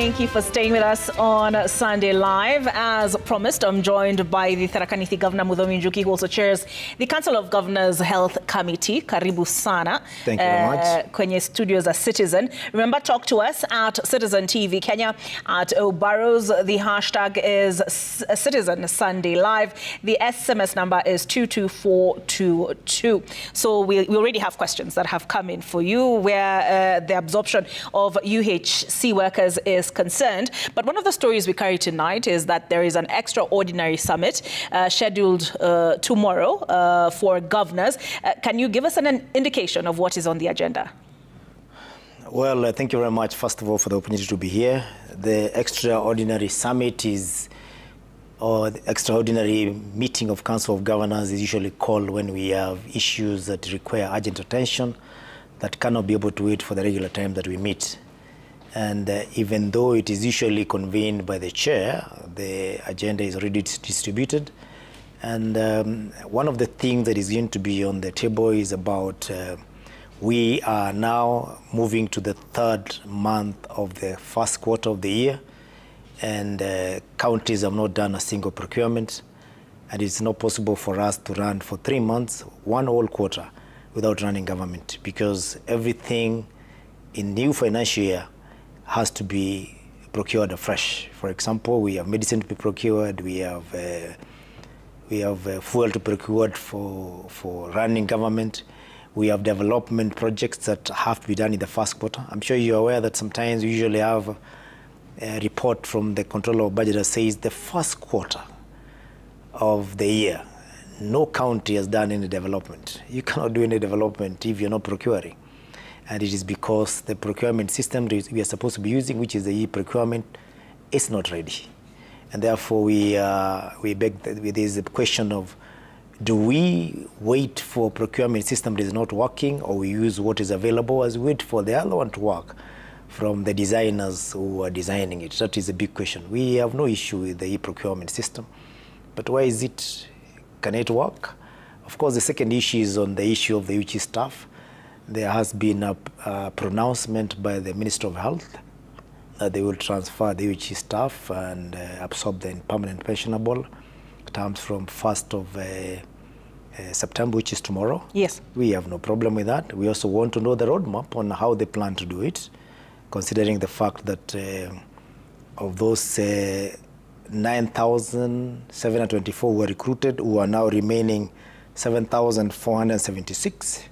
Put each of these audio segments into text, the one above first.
Thank you for staying with us on Sunday Live. As promised, I'm joined by the Tharaka Nithi Governor Muthomi Njuki, who also chairs the Council of Governors Health Committee. Karibu sana. Thank you very much. Kwenye studios as Citizen. Remember, talk to us at Citizen TV Kenya, at O'Barrows. The hashtag is Citizen Sunday Live. The SMS number is 22422. So we already have questions that have come in for you, where the absorption of UHC workers is concerned. But one of the stories we carry tonight is that there is an extraordinary summit scheduled tomorrow for governors. Can you give us an indication of what is on the agenda? Well, thank you very much, first of all, for the opportunity to be here. The extraordinary summit is, or the extraordinary meeting of Council of Governors is usually called when we have issues that require urgent attention that cannot be able to wait for the regular time that we meet. And even though it is usually convened by the chair, the agenda is already distributed. And one of the things that is going to be on the table is about we are now moving to the third month of the first quarter of the year, and counties have not done a single procurement, and it's not possible for us to run for 3 months, one whole quarter, without running government, because everything in new financial year has to be procured afresh. For example, we have medicine to be procured, we have fuel to be procured for running government, we have development projects that have to be done in the first quarter. I'm sure you're aware that sometimes we usually have a report from the Controller of Budget that says the first quarter of the year, no county has done any development. You cannot do any development if you're not procuring. And it is because the procurement system we are supposed to be using, which is the e-procurement, is not ready. And therefore we beg that there is a question of, do we wait for procurement system that is not working, or we use what is available as we wait for the other one to work from the designers who are designing it? That is a big question. We have no issue with the e-procurement system, but why is it, can it work? Of course, the second issue is on the issue of the UHC staff. There has been a pronouncement by the Minister of Health that they will transfer the UHC staff and absorb the permanent pensionable terms from 1st of September, which is tomorrow. Yes. We have no problem with that. We also want to know the roadmap on how they plan to do it, considering the fact that of those 9,724 who were recruited, who are now remaining 7,476.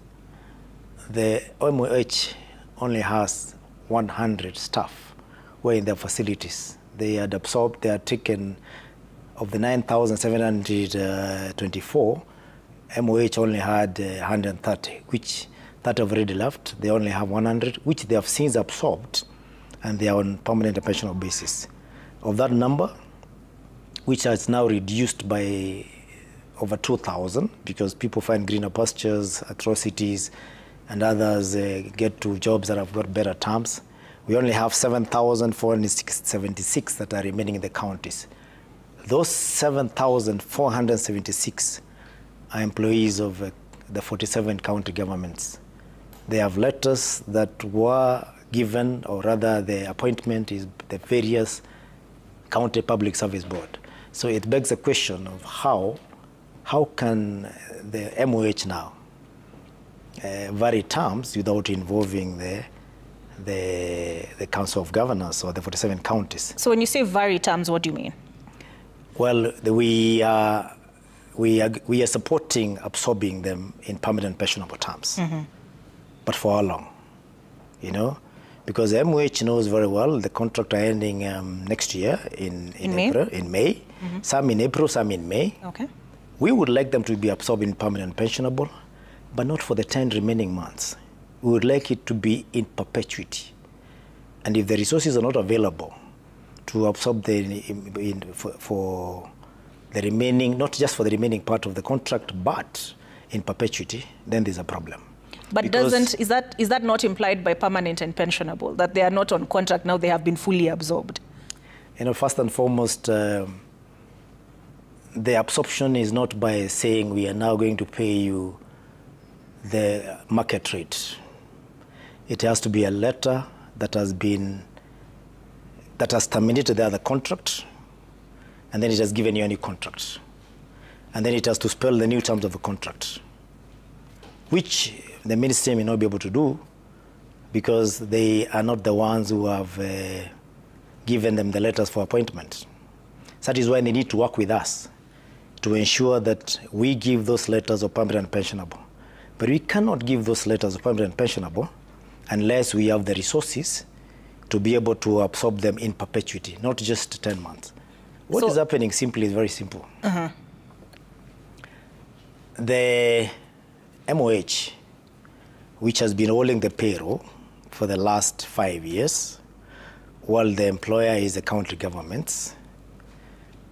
The OMOH only has 100 staff who are in their facilities. They had absorbed, they had taken, of the 9,724, MOH only had 130, which that have already left. They only have 100, which they have since absorbed, and they are on permanent and pensionable basis. Of that number, which has now reduced by over 2,000, because people find greener pastures, atrocities, and others get to jobs that have got better terms. We only have 7,476 that are remaining in the counties. Those 7,476 are employees of the 47 county governments. They have letters that were given, or rather the appointment is the various county public service board. So it begs the question of how can the MOH now vary terms without involving the Council of Governors or the 47 counties. So when you say vary terms, what do you mean? Well, we are supporting absorbing them in permanent pensionable terms. But for how long? You know? Because the MOH knows very well the contract are ending next year in April, in May. Some in April, some in May. Okay. We would like them to be absorbed in permanent pensionable, but not for the 10 remaining months. We would like it to be in perpetuity. And if the resources are not available to absorb for the remaining, not just for the remaining part of the contract, but in perpetuity, then there's a problem. But is that not implied by permanent and pensionable, that they are not on contract now, they have been fully absorbed? You know, first and foremost, the absorption is not by saying we are now going to pay you the market rate. It has to be a letter that has been that has terminated the other contract, and then it has given you a new contract. And then it has to spell the new terms of the contract, which the ministry may not be able to do because they are not the ones who have given them the letters for appointment. So that is why they need to work with us to ensure that we give those letters of permanent and pensionable. But we cannot give those letters of permanent and pensionable unless we have the resources to be able to absorb them in perpetuity, not just 10 months. What is happening simply is very simple. The MOH, which has been holding the payroll for the last 5 years, while the employer is the county governments,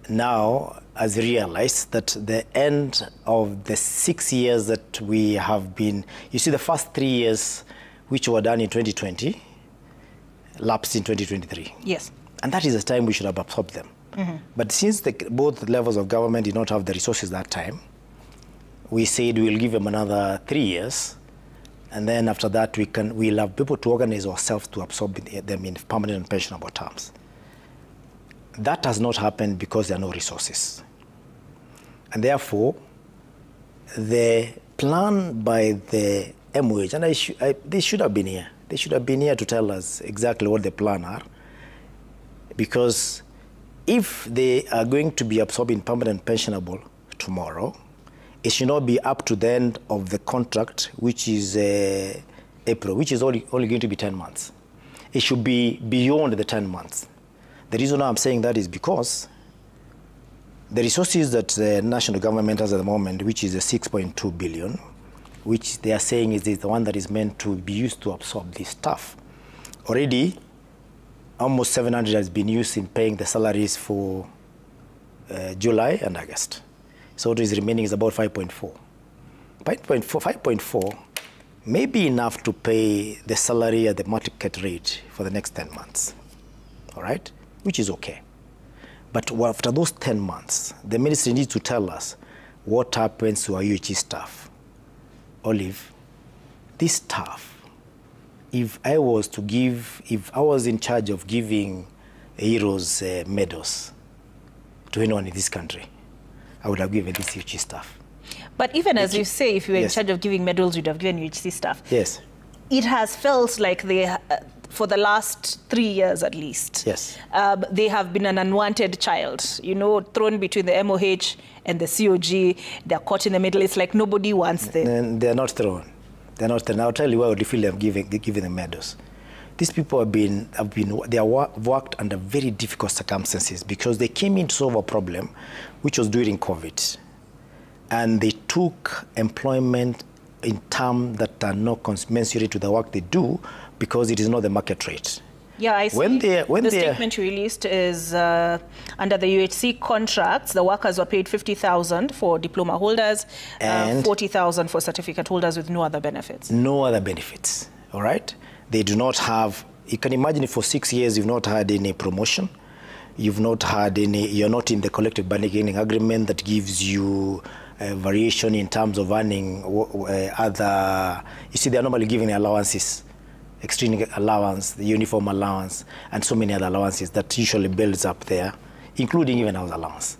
now has realized that the end of the 6 years that we have been, you see the first 3 years which were done in 2020, lapsed in 2023. Yes. And that is the time we should have absorbed them. But since both levels of government did not have the resources that time, we said we'll give them another 3 years, and then after that we'll have people to organize ourselves to absorb them in permanent and pensionable terms. That has not happened because there are no resources. And therefore, the plan by the MOH, and they should have been here. They should have been here to tell us exactly what the plan are, because if they are going to be absorbing permanent pensionable tomorrow, it should not be up to the end of the contract, which is April, which is only going to be 10 months. It should be beyond the 10 months. The reason why I'm saying that is because the resources that the national government has at the moment, which is the 6.2 billion, which they are saying is the one that is meant to be used to absorb this stuff. Already, almost 700 has been used in paying the salaries for July and August. So what is remaining is about 5.4. 5.4 may be enough to pay the salary at the market rate for the next 10 months, all right? Which is okay. But after those 10 months, the ministry needs to tell us what happens to our UHC staff. Olive, this staff, if I was in charge of giving heroes medals to anyone in this country, I would have given this UHC staff. But even as you say, if you were in charge of giving medals, you'd have given UHC staff. Yes. It has felt like they, for the last 3 years at least, yes, they have been an unwanted child, you know, thrown between the MOH and the COG. They're caught in the middle. It's like nobody wants them. They're not thrown. They're not thrown. I'll tell you why would you feel them giving them medals. These people have worked under very difficult circumstances because they came in to solve a problem, which was during COVID. And they took employment in terms that are not commensurate to the work they do because it is not the market rate. Yeah, I see. The statement you released is under the UHC contracts, the workers were paid 50,000 for diploma holders and 40,000 for certificate holders with no other benefits. No other benefits, all right? They do not have, you can imagine for 6 years you've not had any promotion, you've not had any, you're not in the collective bargaining agreement that gives you variation in terms of earning other, you see they're normally giving allowances, extreme allowance, the uniform allowance, and so many other allowances that usually builds up there, including even house allowance.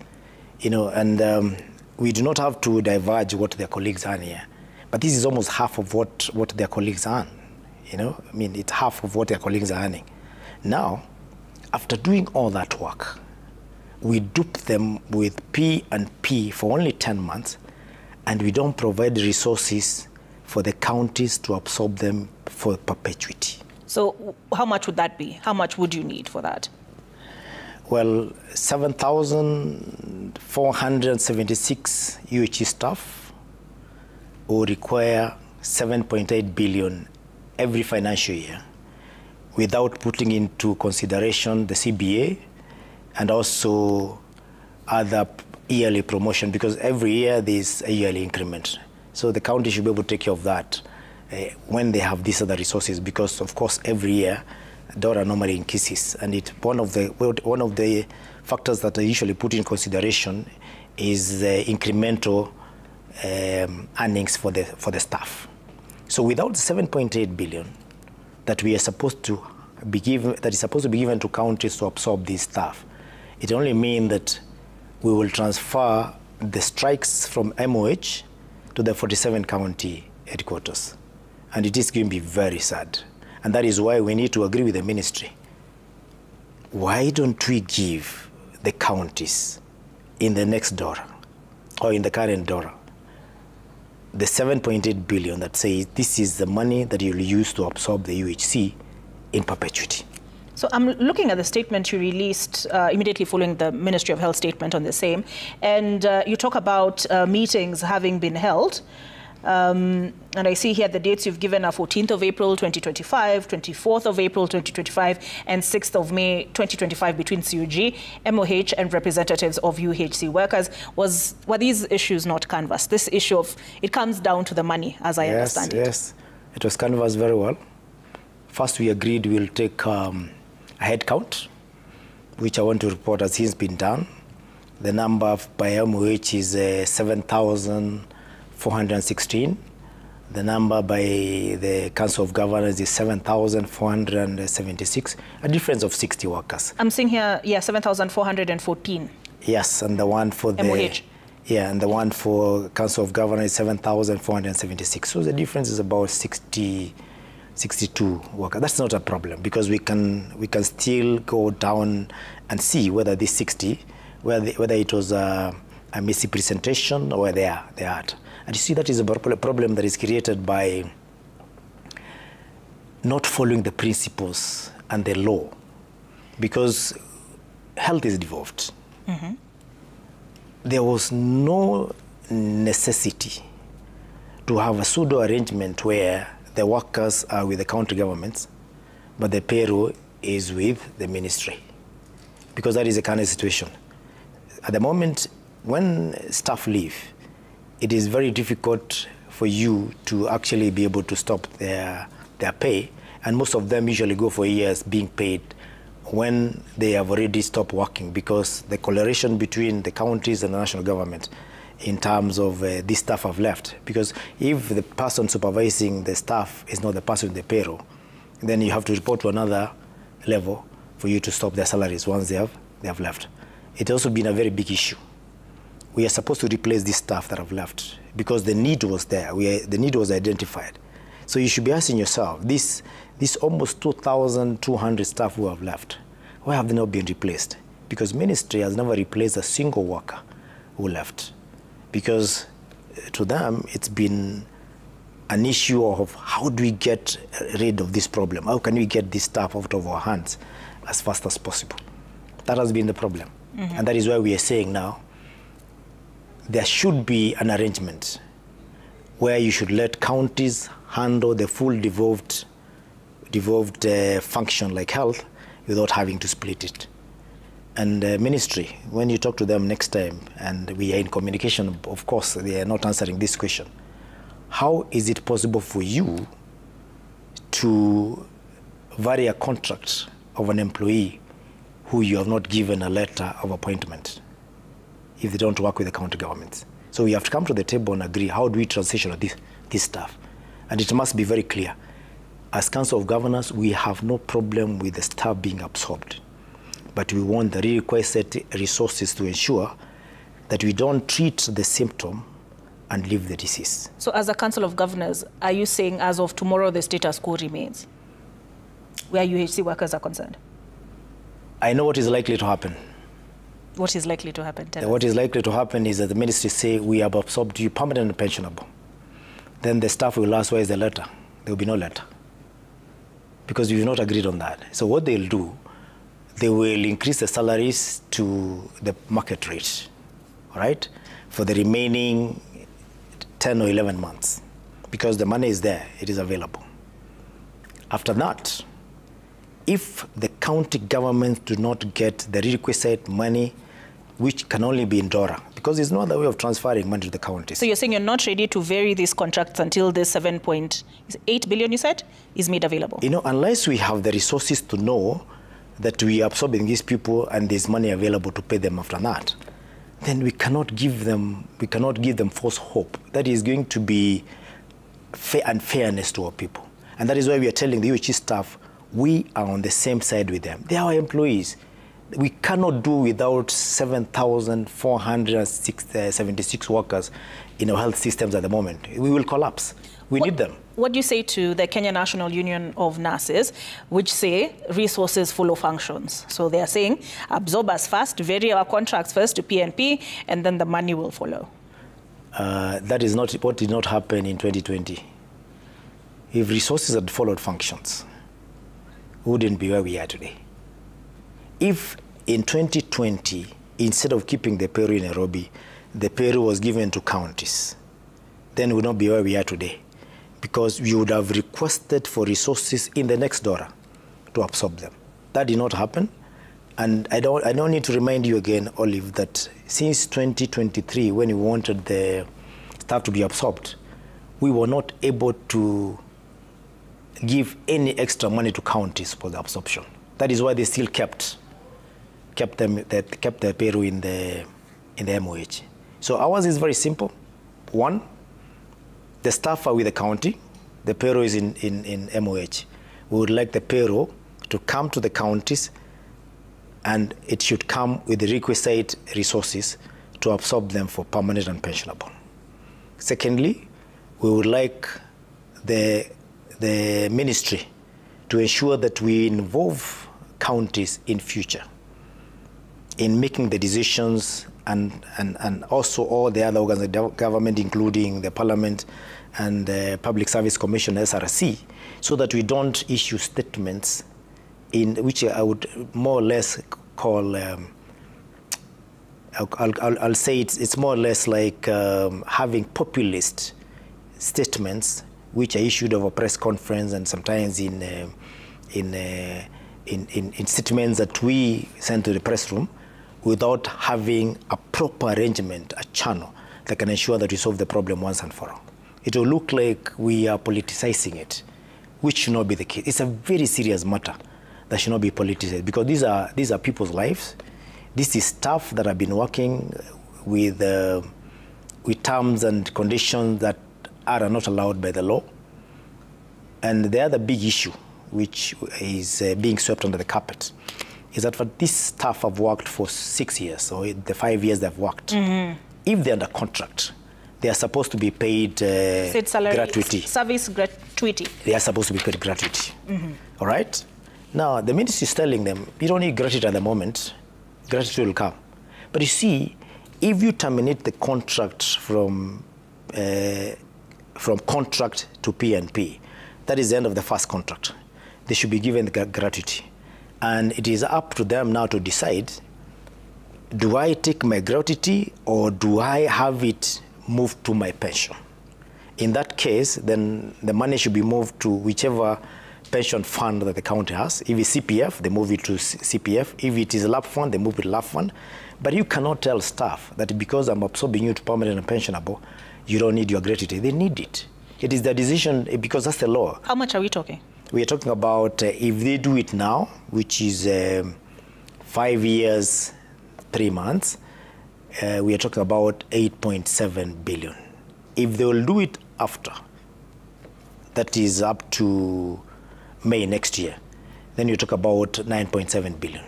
You know, and we do not have to diverge what their colleagues earn here, but this is almost half of what their colleagues earn. You know, I mean, it's half of what their colleagues are earning. Now, after doing all that work, we dupe them with P&P for only 10 months, and we don't provide resources for the counties to absorb them for perpetuity. So how much would that be? How much would you need for that? Well, 7,476 UHC staff will require 7.8 billion every financial year without putting into consideration the CBA and also other yearly promotion, because every year there's a yearly increment. So the county should be able to take care of that when they have these other resources, because of course every year DORA normally increases, and one of the factors that are usually put in consideration is the incremental earnings for the staff. So without the 7.8 billion that we are supposed to that is supposed to be given to counties to absorb this staff, it only means that we will transfer the strikes from MOH to the 47 county headquarters. And it is going to be very sad. And that is why we need to agree with the ministry. Why don't we give the counties in the next DORA, or in the current DORA, the 7.8 billion that says this is the money that you'll use to absorb the UHC in perpetuity? So I'm looking at the statement you released immediately following the Ministry of Health statement on the same, and you talk about meetings having been held. And I see here the dates you've given are 14th of April 2025, 24th of April 2025, and 6th of May 2025 between CUG, MOH, and representatives of UHC workers. Were these issues not canvassed? This issue of, it comes down to the money, as I understand it. Yes, it was canvassed very well. First, we agreed we'll take a head count, which I want to report has since been done. The number by MOH is 7,416. The number by the Council of Governors is 7,476, a difference of 60 workers. I'm seeing here, yeah, 7,414. Yes, and the one for the MOH. Yeah, and the one for Council of Governors is 7,476. So the difference is about 62 workers. That's not a problem, because we can still go down and see whether this 60, whether it was a misrepresentation or they are at. And you see, that is a problem that is created by not following the principles and the law, because health is devolved. Mm-hmm. There was no necessity to have a pseudo arrangement where the workers are with the county governments, but the payroll is with the ministry, because that is the kind of situation. At the moment, when staff leave, it is very difficult for you to actually be able to stop their pay, and most of them usually go for years being paid when they have already stopped working, because the correlation between the counties and the national government in terms of this staff have left. Because if the person supervising the staff is not the person in the payroll, then you have to report to another level for you to stop their salaries once they have left. It's also been a very big issue. We are supposed to replace this staff that have left because the need was there. The need was identified. So you should be asking yourself, this almost 2,200 staff who have left, why have they not been replaced? Because ministry has never replaced a single worker who left. Because to them, it's been an issue of how do we get rid of this problem? How can we get this staff out of our hands as fast as possible? That has been the problem. Mm-hmm. And that is why we are saying now, there should be an arrangement where you should let counties handle the full devolved function like health without having to split it. And ministry, when you talk to them next time, and we are in communication, of course, they are not answering this question. How is it possible for you to vary a contract of an employee who you have not given a letter of appointment if they don't work with the county governments? So we have to come to the table and agree, how do we transition this stuff? And it must be very clear. As Council of Governors, we have no problem with the staff being absorbed. But we want the requested resources to ensure that we don't treat the symptom and leave the disease. So as a Council of Governors, are you saying as of tomorrow the status quo remains, where UHC workers are concerned? I know what is likely to happen. What is likely to happen? What is likely to happen is that the ministry say, we have absorbed you permanent and pensionable. Then the staff will ask, where is the letter? There will be no letter, because we've not agreed on that. So what they'll do, they will increase the salaries to the market rate, all right, for the remaining 10 or 11 months, because the money is there, it is available. After that, if the county governments do not get the requisite money, which can only be in DORA, because there's no other way of transferring money to the counties. So you're saying you're not ready to vary these contracts until this 7.8 billion, you said, is made available? You know, unless we have the resources to know that we are absorbing these people and there's money available to pay them after that, then we cannot give them false hope. That is going to be unfairness to our people. And that is why we are telling the UHC staff, we are on the same side with them. They are our employees. We cannot do without 7,476 workers in our health systems at the moment. We will collapse. We need them. What do you say to the Kenya National Union of Nurses, which say resources follow functions? So they are saying absorb us first, vary our contracts first to PNP, and then the money will follow. That is not what did not happen in 2020. If resources had followed functions, we wouldn't be where we are today. If in 2020, instead of keeping the payroll in Nairobi, the payroll was given to counties, then we would not be where we are today, because we would have requested for resources in the next DORA to absorb them. That did not happen. And I don't need to remind you again, Olive, that since 2023, when we wanted the staff to be absorbed, we were not able to give any extra money to counties for the absorption. That is why they still kept the payroll in the MOH. So ours is very simple. One, the staff are with the county, the payroll is in MOH. We would like the payroll to come to the counties, and it should come with the requisite resources to absorb them for permanent and pensionable. Secondly, we would like the ministry to ensure that we involve counties in future in making the decisions, and also all the other organs of the government, including the Parliament and the Public Service Commission, SRC, so that we don't issue statements in which I would more or less call, I'll say it's more or less like having populist statements which are issued over press conference and sometimes in statements that we send to the press room, without having a proper arrangement, a channel that can ensure that we solve the problem once and for all. It will look like we are politicizing it, which should not be the case. It's a very serious matter that should not be politicized, because these are people's lives. This is staff that have been working with terms and conditions that are not allowed by the law. And the other big issue, which is being swept under the carpet, is that for this staff have worked for 6 years, or the 5 years they've worked. If they're under contract, they are supposed to be paid gratuity. Service gratuity. They are supposed to be paid gratuity. All right? Now, the ministry is telling them, you don't need gratuity at the moment. Gratuity will come. But you see, if you terminate the contract from contract to PNP, that is the end of the first contract. They should be given the gratuity. And it is up to them now to decide, do I take my gratuity or do I have it moved to my pension? In that case, then the money should be moved to whichever pension fund that the county has. If it's CPF, they move it to CPF. If it is a LAP fund, they move it to LAP fund. But you cannot tell staff that because I'm absorbing you to permanent and pensionable, you don't need your gratuity. They need it. It is their decision, because that's the law. How much are we talking? We are talking about if they do it now, which is 5 years, 3 months, we are talking about 8.7 billion. If they will do it after, that is up to May next year, then you talk about 9.7 billion.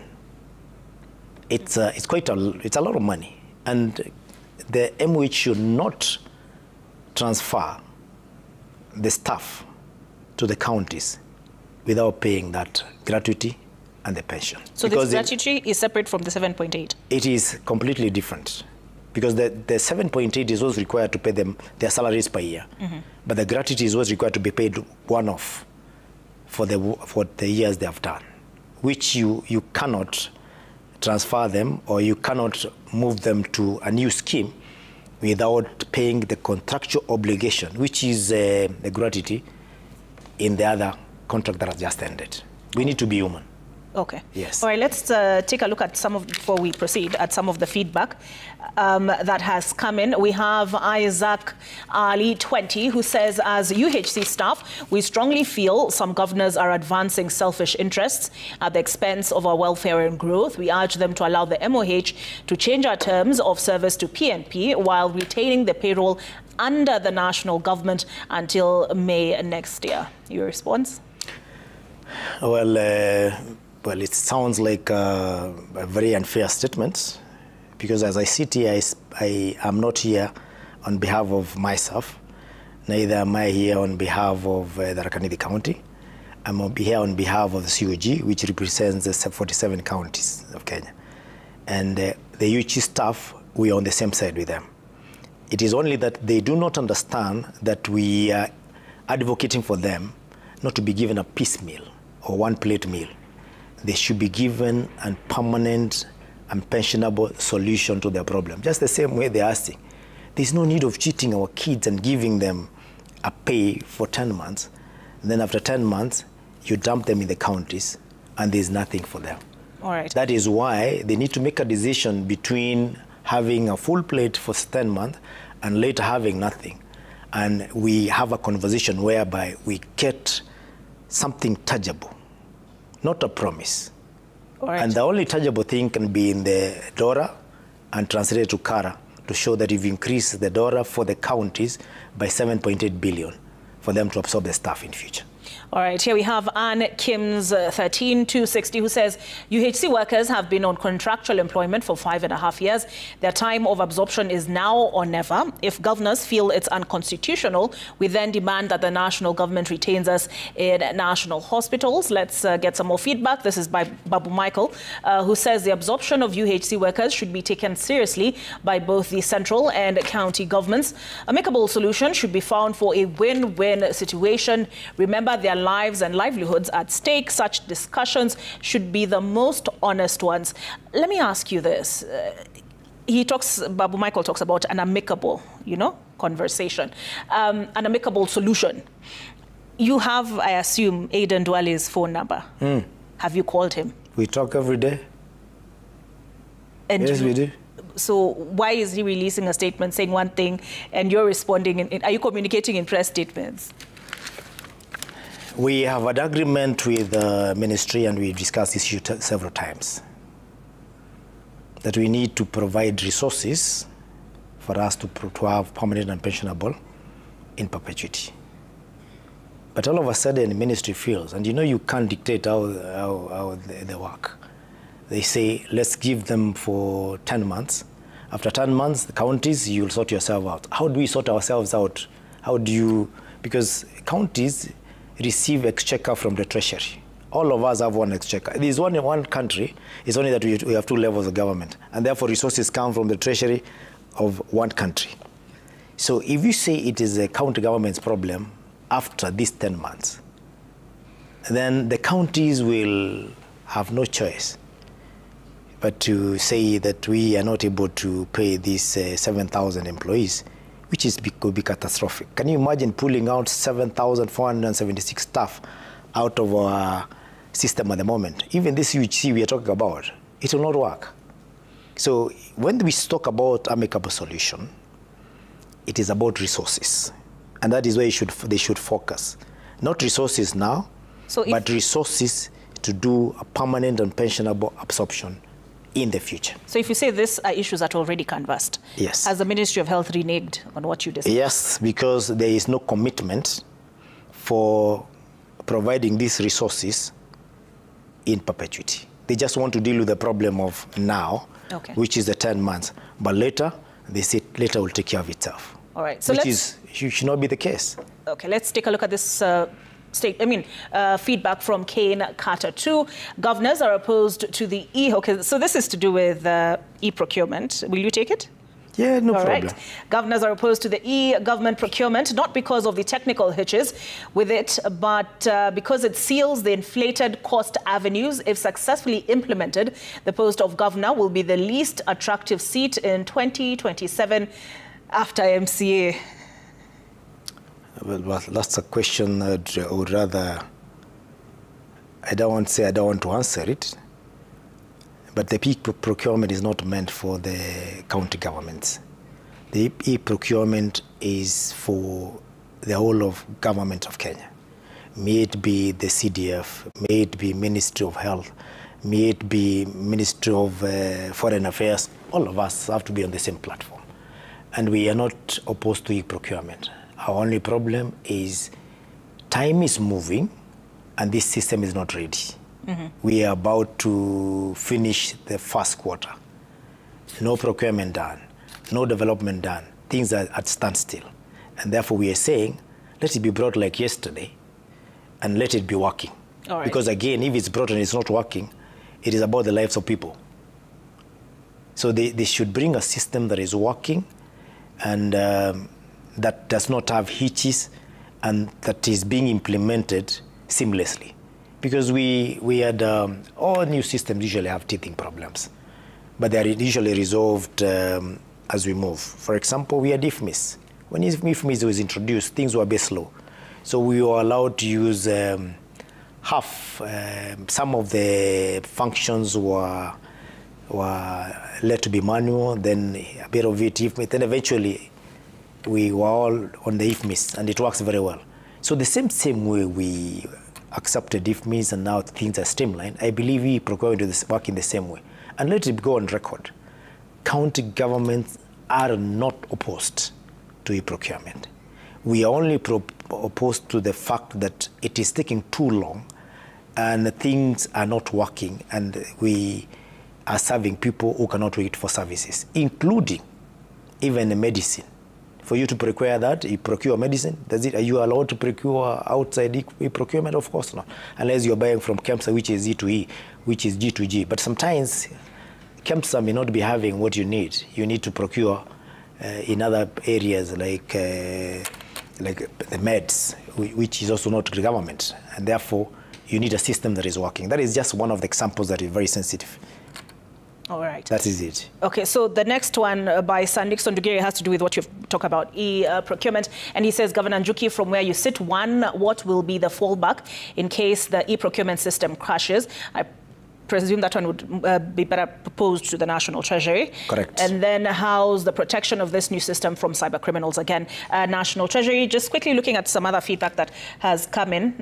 It's a lot of money, and the MOH should not transfer the staff to the counties without paying that gratuity and the pension. So this gratuity is separate from the 7.8? It is completely different, because the 7.8 is what's required to pay them their salaries per year. But the gratuity is what's required to be paid one-off for the years they have done, which you cannot transfer them, or you cannot move them to a new scheme without paying the contractual obligation, which is the gratuity in the other contract that has just ended. We need to be human. Okay. Yes. All right, let's take a look at before we proceed, at some of the feedback that has come in. We have Isaac Ali 20, who says, as UHC staff, we strongly feel some governors are advancing selfish interests at the expense of our welfare and growth. We urge them to allow the MOH to change our terms of service to PNP while retaining the payroll under the national government until May next year. Your response? Well, it sounds like a very unfair statement, because as I sit here, I am not here on behalf of myself, neither am I here on behalf of the Tharaka County. I'm here on behalf of the COG, which represents the 47 counties of Kenya. And the UHC staff, we are on the same side with them. It is only that they do not understand that we are advocating for them not to be given a piecemeal or one-plate meal. They should be given a permanent and pensionable solution to their problem, just the same way they're asking. There's no need of cheating our kids and giving them a pay for 10 months. And then after 10 months, you dump them in the counties and there's nothing for them. All right. That is why they need to make a decision between having a full plate for 10 months and later having nothing. And we have a conversation whereby we get something tangible, not a promise. All right. And the only tangible thing can be in the DORA and translated to Kara to show that you've increased the DORA for the counties by 7.8 billion for them to absorb the staff in future. All right, here we have Ann Kim's 13260, who says UHC workers have been on contractual employment for 5.5 years. Their time of absorption is now or never. If governors feel it's unconstitutional, we then demand that the national government retains us in national hospitals. Let's get some more feedback. This is by Babu Michael, who says the absorption of UHC workers should be taken seriously by both the central and county governments. Amicable solution should be found for a win-win situation. Remember, their lives and livelihoods at stake. Such discussions should be the most honest ones. Let me ask you this. Babu Michael talks about an amicable, conversation, an amicable solution. You have, I assume, Aiden Duale's phone number. Have you called him? We talk every day. And yes, we do. So why is he releasing a statement saying one thing and you're responding? Are you communicating in press statements? We have an agreement with the ministry, and we've discussed this issue several times, that we need to provide resources for us to have permanent and pensionable in perpetuity. But all of a sudden, the ministry feels, and you can't dictate how they work. They say, let's give them for 10 months. After 10 months, the counties, you'll sort yourself out. How do we sort ourselves out? Because counties receive exchequer from the treasury. All of us have one exchequer. There's only one country. It's only that we have two levels of government, and therefore resources come from the treasury of one country. So if you say it is a county government's problem after these 10 months, then the counties will have no choice but to say that we are not able to pay these 7,000 employees, which could be catastrophic. Can you imagine pulling out 7,476 staff out of our system at the moment? Even this UHC we are talking about, it will not work. So when we talk about amicable solution, it is about resources. And that is where they should focus. Not resources now, but resources to do a permanent and pensionable absorption in the future. So if you say these are issues that are already canvassed, yes. Has the Ministry of Health reneged on what you discussed? Yes, because there is no commitment for providing these resources in perpetuity. They just want to deal with the problem of now, which is the 10 months. But later, they say later will take care of itself. All right. So should not be the case. Okay, let's take a look at this feedback from Kane Carter too. Governors are opposed to the so this is to do with e-procurement. Will you take it? Yeah, no problem. Right. Governors are opposed to the e-government procurement, not because of the technical hitches with it, but because it seals the inflated cost avenues. If successfully implemented, the post of governor will be the least attractive seat in 2027 after MCA. Well, that's a question I would rather, I don't want to answer it, but the e-procurement is not meant for the county governments. The e-procurement is for the whole of government of Kenya. May it be the CDF, may it be Ministry of Health, may it be Ministry of Foreign Affairs, all of us have to be on the same platform. And we are not opposed to e-procurement. Our only problem is time is moving, and this system is not ready. We are about to finish the first quarter. No procurement done, no development done. Things are at standstill. And therefore we are saying, let it be brought like yesterday and let it be working. All right. Because again, if it's brought and it's not working, it is about the lives of people. So they should bring a system that is working and that does not have hitches and that is being implemented seamlessly. Because we had, all new systems usually have teething problems, but they are usually resolved as we move. For example, we had IFMIS. When IFMIS was introduced, things were a bit slow. So we were allowed to use half. Some of the functions were let to be manual, then a bit of it IFMIS. Then eventually, we were all on the IFMIS, and it works very well. So the same way we accepted IFMIS and now things are streamlined, I believe e-procurement will work in the same way. And let it go on record. County governments are not opposed to e-procurement. We are only opposed to the fact that it is taking too long and things are not working and we are serving people who cannot wait for services, including even the medicine. For you to procure that, you procure medicine. Are you allowed to procure outside e-procurement? Of course not, unless you're buying from KEMSA, which is E to E, which is G to G. But sometimes KEMSA may not be having what you need. You need to procure in other areas like the meds, which is also not the government. And therefore, you need a system that is working. That is just one of the examples that is very sensitive. All right. That is it. Okay, so the next one by Sir Nixon Dugere has to do with what you've talked about, e-procurement. And he says, Governor Njuki, from where you sit, one, what will be the fallback in case the e-procurement system crashes? I presume that one would be better proposed to the National Treasury. Correct. And then how's the protection of this new system from cyber criminals? Again, National Treasury. Just quickly looking at some other feedback that has come in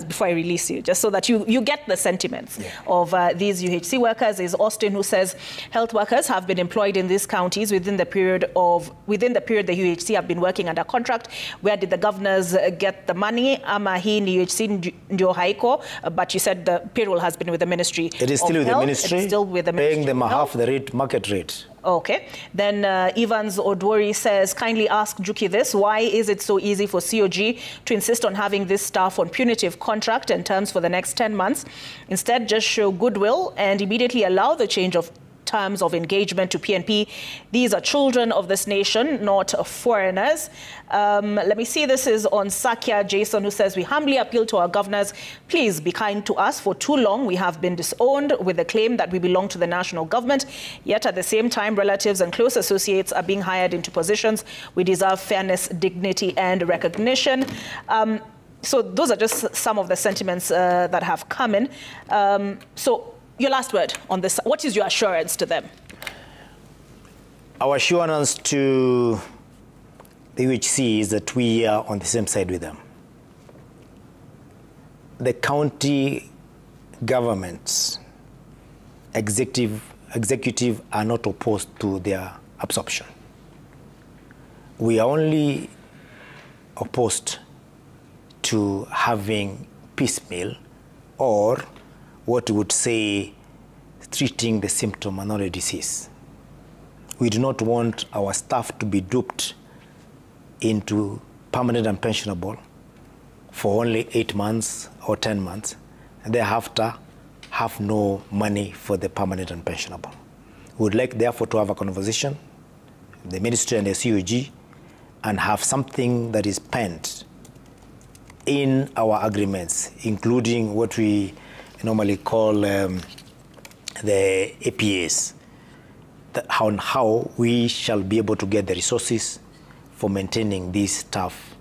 before I release you, just so that you get the sentiments of these UHC workers. Is Austin, who says health workers have been employed in these counties within the period the UHC have been working under contract. Where did the governors get the money? Ama hii ni UHC ndio haiko, but you said the payroll has been with the Ministry. It is still with the ministry. It's still with the Ministry. Paying them half the rate, market rate. Okay. Then Evans Odwori says, kindly ask Njuki this. Why is it so easy for COG to insist on having this staff on punitive contract and terms for the next 10 months? Instead, just show goodwill and immediately allow the change of terms of engagement to PNP. These are children of this nation, not foreigners. Let me see. This is on Sakya Jason, who says, we humbly appeal to our governors, please be kind to us. For too long, we have been disowned with the claim that we belong to the national government. Yet at the same time, relatives and close associates are being hired into positions. We deserve fairness, dignity, and recognition. So those are just some of the sentiments that have come in. So your last word on this. What is your assurance to them? Our assurance to the UHC is that we are on the same side with them. The county governments, executive are not opposed to their absorption. We are only opposed to having piecemeal or what we would say treating the symptom and not a disease. We do not want our staff to be duped into permanent and pensionable for only 8 months or 10 months, and thereafter have no money for the permanent and pensionable. We would like, therefore, to have a conversation, the ministry and the COG, and have something that is penned in our agreements, including what we normally call the APAs, on how we shall be able to get the resources for maintaining this staff,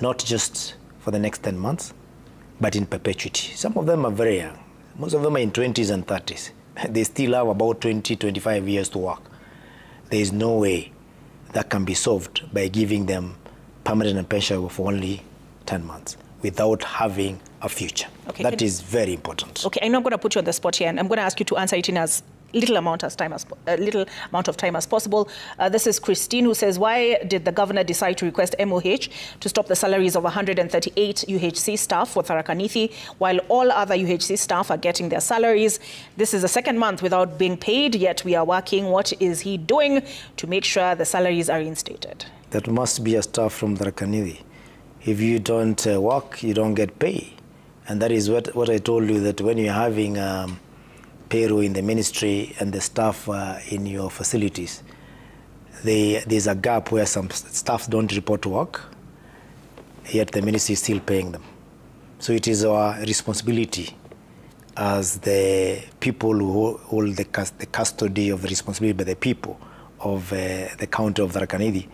not just for the next 10 months, but in perpetuity. Some of them are very young. Most of them are in 20s and 30s. They still have about 20, 25 years to work. There is no way that can be solved by giving them permanent and pensionable for only 10 months without having a future. Okay, that is very important. Okay, I know I'm going to put you on the spot here, and I'm going to ask you to answer it in as little amount of time as possible. This is Christine, who says, why did the governor decide to request MOH to stop the salaries of 138 UHC staff for Tharaka Nithi, while all other UHC staff are getting their salaries? This is the second month without being paid, yet we are working. What is he doing to make sure the salaries are reinstated? That must be a staff from Tharaka Nithi. If you don't work, you don't get pay. And that is what I told you, that when you're having payroll in the ministry and the staff in your facilities, there's a gap where some staff don't report to work, yet the ministry is still paying them. So it is our responsibility as the people who hold the custody of the responsibility by the people of the county of Tharaka Nithi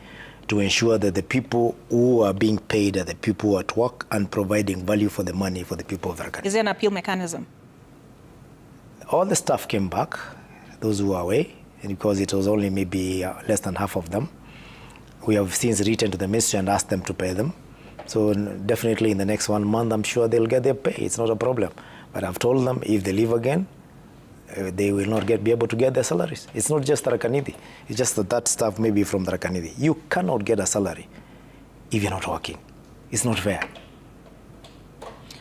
to ensure that the people who are being paid are the people who are at work and providing value for the money for the people of Tharaka Nithi. Is there an appeal mechanism? All the staff came back, those who are away, and because it was only maybe less than half of them. We have since written to the ministry and asked them to pay them. So definitely in the next 1 month, I'm sure they'll get their pay. It's not a problem. But I've told them if they leave again, they will not be able to get their salaries. It's not just Tharaka Nithi. It's just that staff may be from Tharaka Nithi. You cannot get a salary if you're not working. It's not fair.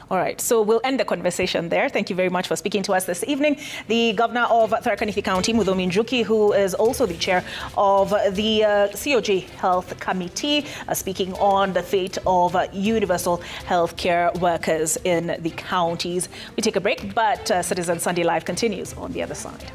All right, so we'll end the conversation there. Thank you very much for speaking to us this evening. The governor of Tharaka Nithi County, Muthomi Njuki, who is also the chair of the COG Health Committee, speaking on the fate of universal healthcare workers in the counties. We take a break, but Citizen Sunday Live continues on the other side.